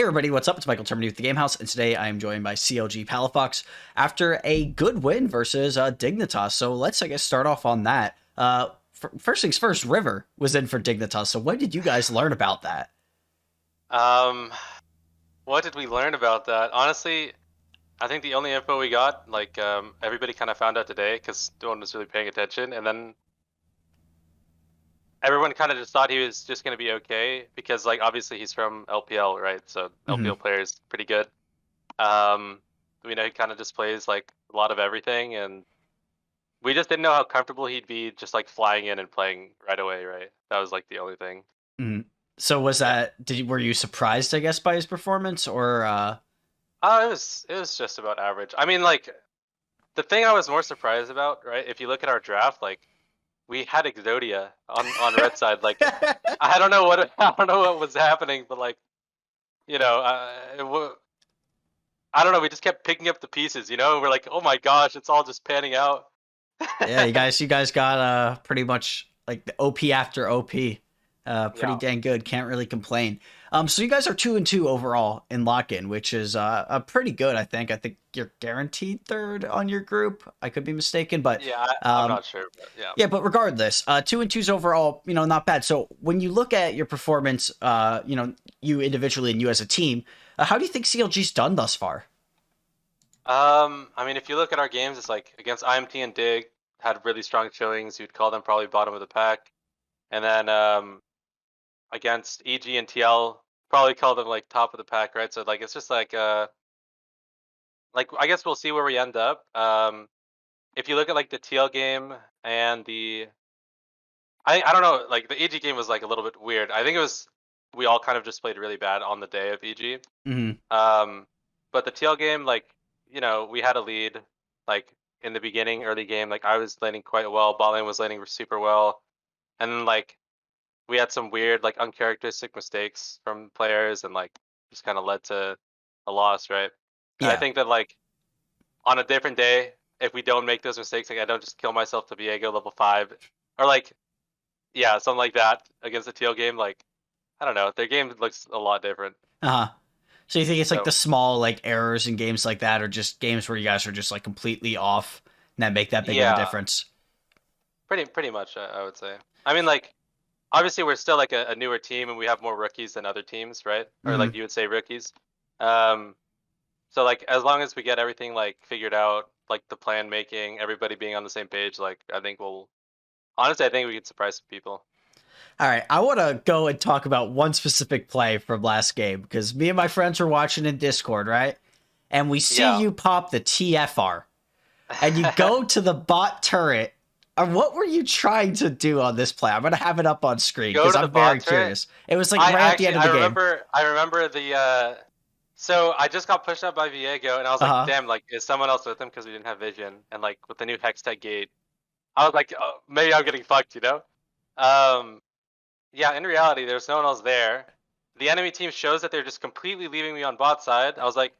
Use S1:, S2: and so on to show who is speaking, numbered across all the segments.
S1: everybody, what's up? It's Michael Termini with the Game House, and today I am joined by CLG Palafox after a good win versus Dignitas. So let's, I guess, start off on that. First things first, River was in for Dignitas. So what did you guys learn about that?
S2: What did we learn about that? Honestly, I think the only info we got, everybody kind of found out today because no one was really paying attention, and then everyone kind of just thought he was just going to be okay because, like, obviously he's from LPL, right? So LPL player is pretty good. We know he kind of just plays like a lot of everything, and we just didn't know how comfortable he'd be just like flying in and playing right away, right? That was like the only thing.
S1: So was
S2: Yeah.
S1: that, were you surprised, I guess, by his performance, or
S2: It was just about average. I mean, like, the thing I was more surprised about, right? If you look at our draft, like, we had Exodia on red side. Like, I don't know what I don't know what was happening, but like, you know, I don't know. We just kept picking up the pieces, you know. And we're like, oh my gosh, it's all just panning out.
S1: yeah, you guys got pretty much like the OP after OP. Pretty
S2: Yeah.
S1: dang good. Can't really complain. So you guys are 2-2 overall in lock-in, which is pretty good. I think. I think you're guaranteed third on your group. I could be mistaken, but
S2: Yeah, I'm not sure, but yeah.
S1: yeah. But regardless, 2-2's overall, not bad. So when you look at your performance, you individually and you as a team, how do you think CLG's done thus far?
S2: I mean, if you look at our games, it's like against IMT and Dig had really strong showings. You'd call them probably bottom of the pack, and then against EG and TL, probably call them like top of the pack, right? So like it's just like I guess we'll see where we end up. If you look at like the TL game and I don't know, like the EG game was like a little bit weird. I think it was we all kind of just played really bad on the day of EG.
S1: Mm-hmm.
S2: But the TL game, like, we had a lead like in the beginning, early game. Like I was laning quite well, bot lane was laning super well, and then like we had some weird like uncharacteristic mistakes from players, and like just kind of led to a loss, right? And I
S1: Yeah.
S2: think that like on a different day, if we don't make those mistakes, like I don't just kill myself to Viego level 5, or like yeah, something like that against the TL game, like I don't know, their game looks a lot different.
S1: Uh huh. So you think it's like
S2: So
S1: the small like errors in games like that, or just games where you guys are just like completely off and that make that big of a
S2: yeah,
S1: difference?
S2: pretty much, I would say. I mean, like obviously we're still like a newer team and we have more rookies than other teams, right? Or
S1: Mm-hmm.
S2: like you would say rookies. Um, so like as long as we get everything like figured out, like the plan making, everybody being on the same page, like I think we'll honestly I think we could surprise some people.
S1: All right, I want to go and talk about one specific play from last game because me and my friends were watching in Discord, right? And we see
S2: Yeah.
S1: you pop the TFR and you go to the bot turret. What were you trying to do on this play? I'm gonna have it up on screen
S2: Go
S1: because
S2: to the
S1: I'm very
S2: bot turret.
S1: curious. It was like
S2: I
S1: right at the end
S2: actually
S1: of the game.
S2: I remember the so I just got pushed up by Viego and I was
S1: Uh
S2: like,
S1: huh.
S2: damn, like is someone else with him because we didn't have vision, and like with the new Hextech gate, I was like, oh, maybe I'm getting fucked, you know? Um, yeah, in reality, there's no one else there. The enemy team shows that they're just completely leaving me on bot side. I was like,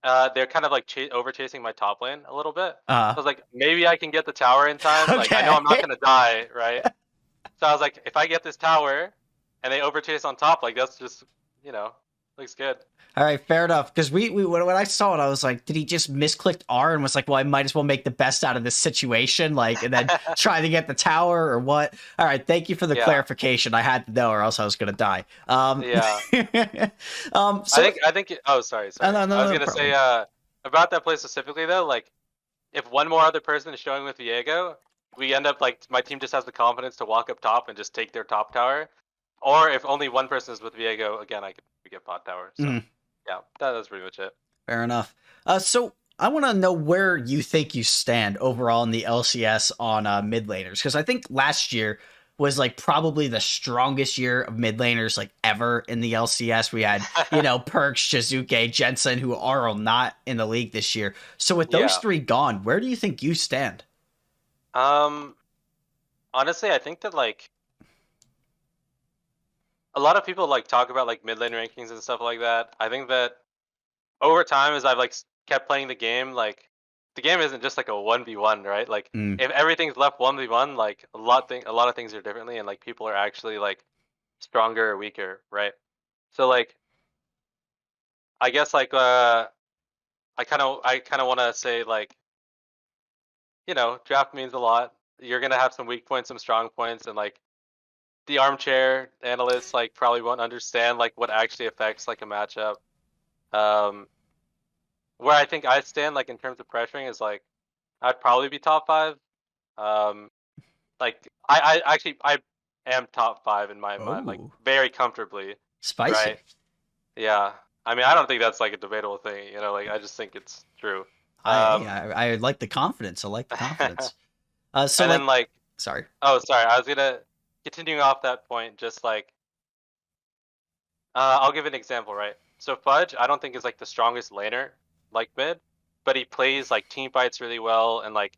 S2: they're kind of like over chasing my top lane a little bit.
S1: Uh
S2: So I was like, maybe I can get the tower in time.
S1: huh.
S2: Like I know I'm not
S1: Okay.
S2: gonna die, right? So I was like, if I get this tower and they overchase on top, like that's just, you know, looks good.
S1: All right, fair enough. Because we when I saw it, I was like, did he just misclicked R and was like, well, I might as well make the best out of this situation, like, and then try to get the tower or what? All right, thank you for the
S2: Yeah,
S1: clarification. I had to know, or else I was gonna die.
S2: yeah.
S1: So
S2: I think. Oh, sorry, sorry.
S1: no,
S2: I was
S1: no
S2: gonna say
S1: problem.
S2: about that play specifically though. Like, if one more other person is showing with Viego, we end up like my team just has the confidence to walk up top and just take their top tower. Or if only one person is with Viego, again, we get pot tower. So
S1: Mhm,
S2: yeah, that's pretty much it.
S1: fair enough. So I want to know where you think you stand overall in the LCS on mid laners, because I think last year was like probably the strongest year of mid laners like ever in the LCS. We had Perks, Shizuke, Jensen, who are all not in the league this year. So with those
S2: Yeah.
S1: three gone, where do you think you stand?
S2: Um. Honestly, I think that like a lot of people like talk about like mid lane rankings and stuff like that. I think that over time, as I've like kept playing the game, like the game isn't just like a 1v1, right? Like
S1: Mm,
S2: if everything's left 1v1, like a lot of things are differently, and like people are actually like stronger or weaker, right? So like I guess like I kind of want to say like draft means a lot. You're gonna have some weak points, some strong points, and like the armchair analysts like probably won't understand like what actually affects like a matchup. Um, where I think I stand like in terms of pressuring is like I'd probably be top five. Um, like I actually I am top five in my mind, like
S1: Oh,
S2: very comfortably,
S1: spicy.
S2: right? Yeah. I mean, I don't think that's like a debatable thing, like I just think it's true.
S1: Hey,
S2: Um,
S1: I like the confidence. I like the
S2: and
S1: confidence. So
S2: then
S1: like,
S2: like,
S1: sorry.
S2: oh, sorry, I was gonna continuing off that point, just like, I'll give an example, right? So Fudge, I don't think is like the strongest laner, like mid, but he plays like team fights really well, and like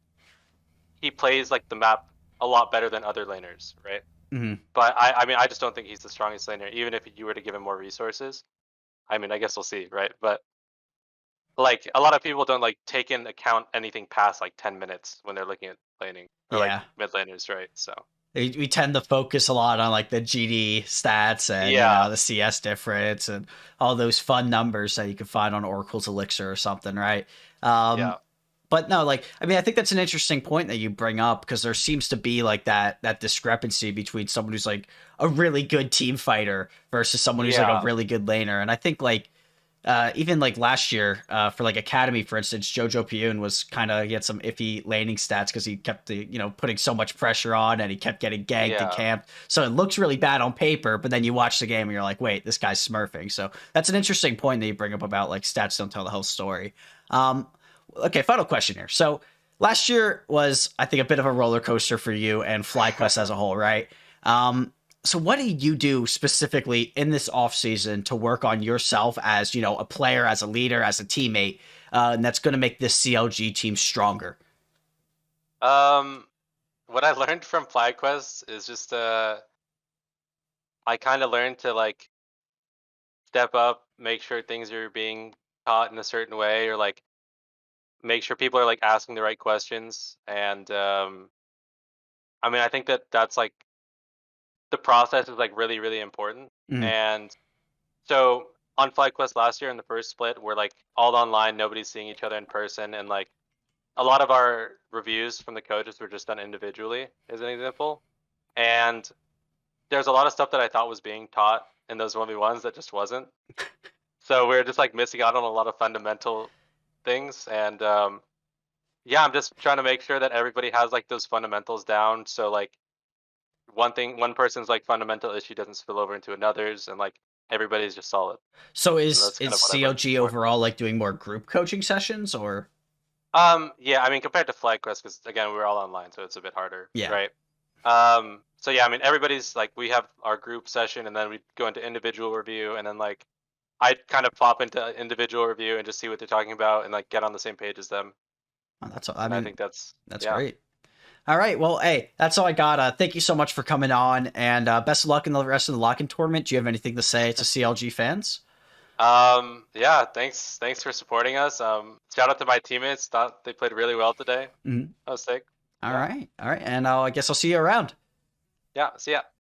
S2: he plays like the map a lot better than other laners, right?
S1: Hmm.
S2: But I mean, I just don't think he's the strongest laner, even if you were to give him more resources. I mean, I guess we'll see, right? But like a lot of people don't like take in account anything past like 10 minutes when they're looking at laning or like
S1: Yeah.
S2: mid laners, right? So
S1: We tend to focus a lot on like the GD stats and
S2: yeah,
S1: the CS difference and all those fun numbers that you can find on Oracle's Elixir or something, right?
S2: yeah,
S1: But no, like I mean, I think that's an interesting point that you bring up because there seems to be like that discrepancy between someone who's like a really good team fighter versus someone who's like a
S2: yeah,
S1: really good laner, and I think like even like last year for like Academy, for instance, Jojo Piyun was kind of, he had some iffy laning stats because he kept the, putting so much pressure on and he kept getting ganked and
S2: yeah.
S1: camped. So it looks really bad on paper, but then you watch the game and you're like, wait, this guy's smurfing. So that's an interesting point that you bring up about like stats don't tell the whole story. Um, okay, final question here. So last year was, I think, a bit of a roller coaster for you and FlyQuest as a whole, right? So what do you do specifically in this off season to work on yourself as, a player, as a leader, as a teammate, and that's going to make this CLG team stronger?
S2: um, what I learned from FlyQuest is just I kind of learned to like step up, make sure things are being taught in a certain way, or like make sure people are like asking the right questions. And I mean, I think that that's like the process is like really really important.
S1: Mm,
S2: And so on FlyQuest last year in the first split, we're like all online, nobody's seeing each other in person, and like a lot of our reviews from the coaches were just done individually, as an example. And there's a lot of stuff that I thought was being taught in those 1v1s that just wasn't. So we're just like missing out on a lot of fundamental things. And yeah, I'm just trying to make sure that everybody has like those fundamentals down. So like one person's like fundamental issue doesn't spill over into another's, and like everybody's just solid.
S1: So
S2: And
S1: is
S2: that's kind
S1: is
S2: of what I've learned
S1: CLG
S2: more.
S1: overall like doing more group coaching sessions or
S2: Yeah, I mean compared to FlyQuest, because again we're all online, so it's a bit harder,
S1: yeah?
S2: right? So yeah, I mean everybody's like we have our group session, and then we go into individual review, and then like I kind of pop into individual review and just see what they're talking about, and like get on the same page as them.
S1: Oh, that's I
S2: And I
S1: mean
S2: think that's
S1: that's
S2: yeah.
S1: great. All right, well, hey, that's all I got. Thank you so much for coming on, and best of luck in the rest of the lock-in tournament. Do you have anything to say to CLG fans?
S2: Yeah, thanks for supporting us. Shout out to my teammates. Thought they played really well today.
S1: Mhm.
S2: That was sick.
S1: All
S2: Yeah.
S1: right, all right, and I guess I'll see you around.
S2: Yeah. See ya.